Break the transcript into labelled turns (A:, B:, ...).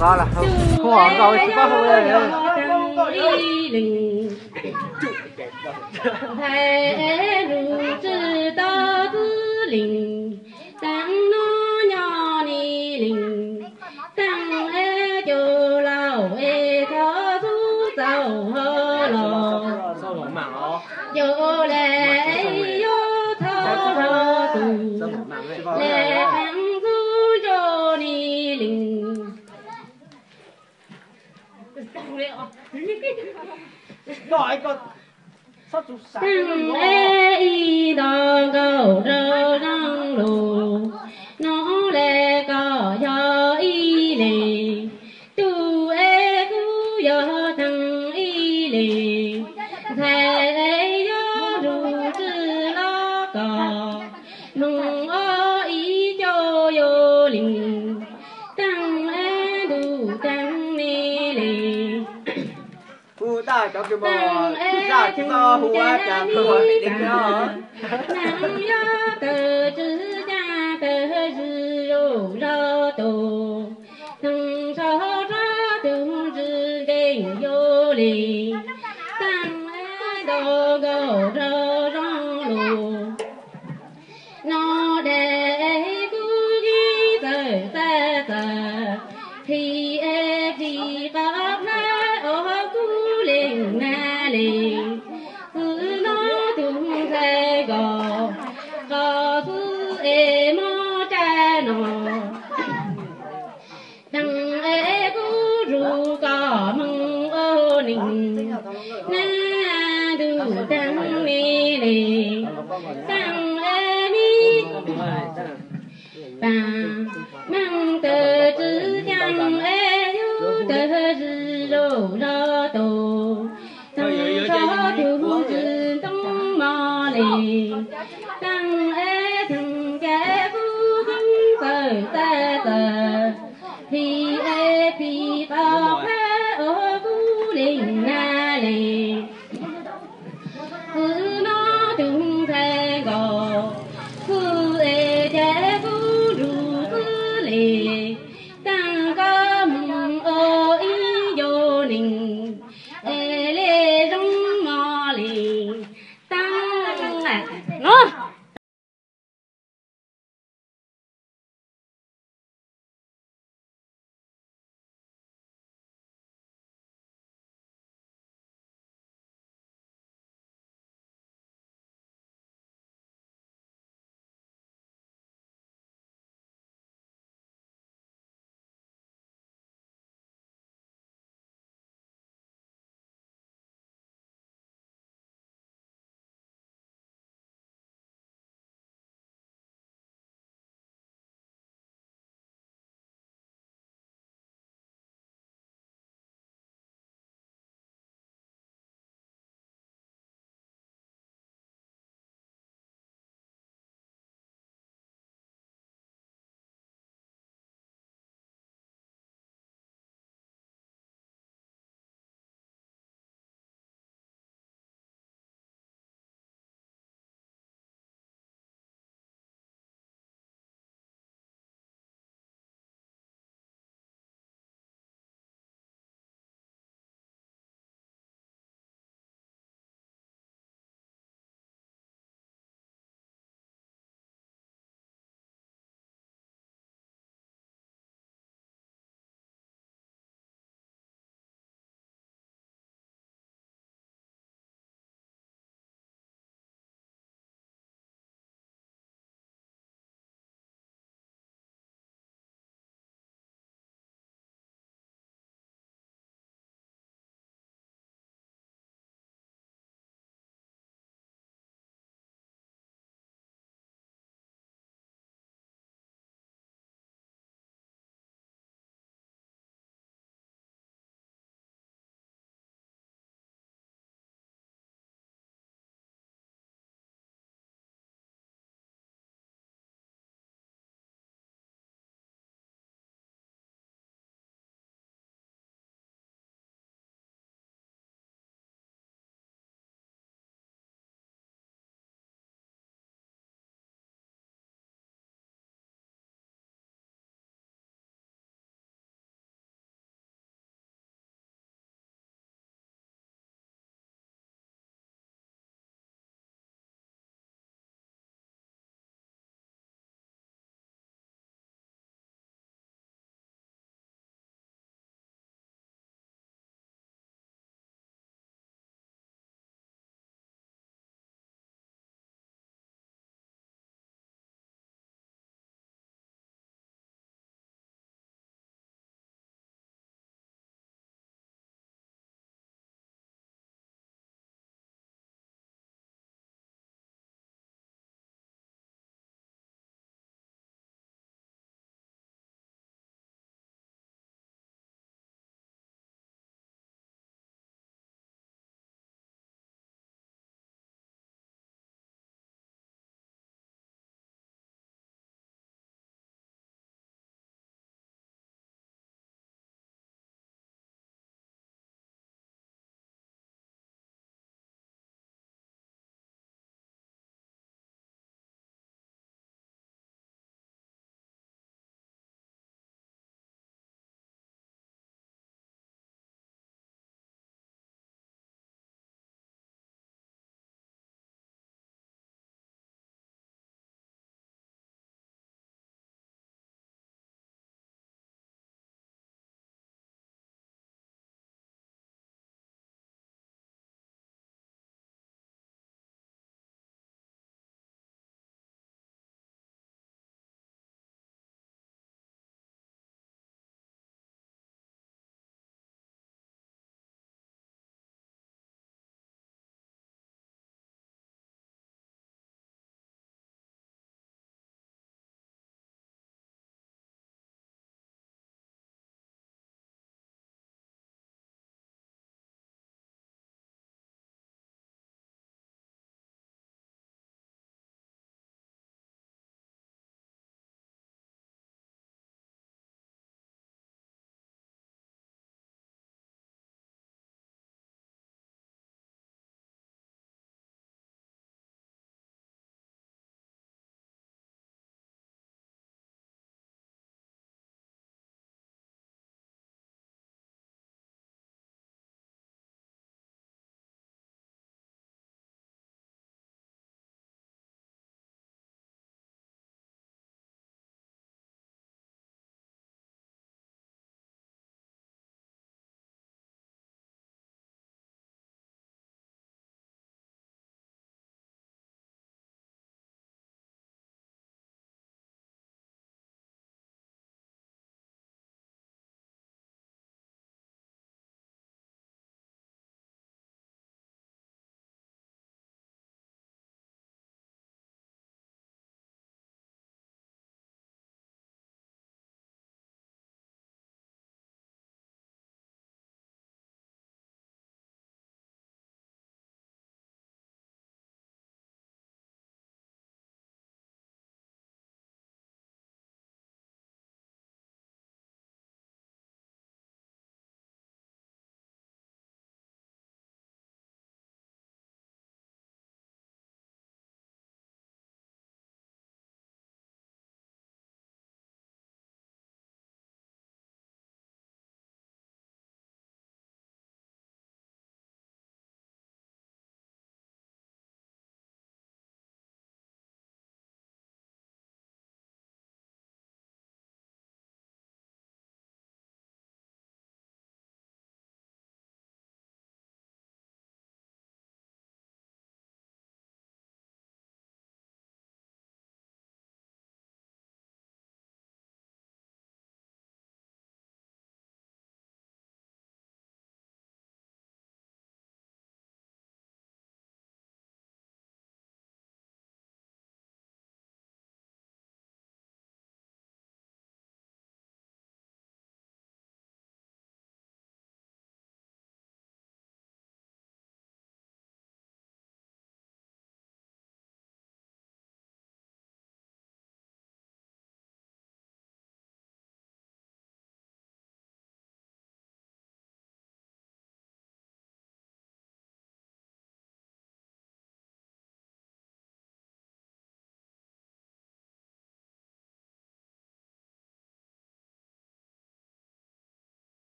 A: có là không có rồi chỉ có không đây
B: thầy rủ chữ tao tư linh tăng nó nhỏ ni linh tăng e cho lão e thọ su giàu hơ lò yo lệ yo thọ rơ tu lệ tăng su cho ni linh
A: gọi con
B: tăng e đo gầu rơ răng lù nó lệ có cho y lì tu e cu yo thằng y lì thầy yo ru chư lo cò nung o y cho yo linh tăng e du tăng ni lì
A: phụ ta cho cái bò ra cái bò hùa cả hùa định đó
B: nang yo tờ chư cha tờ chư rô rô tô thằng sao ra từng chư đền vô lì tăng e đồ gồ rô rong lù nó để cu ghi tờ ta tờ thì e đi bắp na ô cu lên na lên cứ nó tung xe gò thứ e mò cha nọ đằng e cu ru cò mong ô nình na du đằng ni nì đằng e mi bà mang tờ chữ chẳng e yu tờ chữ rô rô tô thằng cho tu chữ tông mò lì thằng e thằng cha phu không tờ ta tờ thì e thì bao phá ở phu linh na lì cứ nó tung thay gò cứ e cha phu ru cứ lì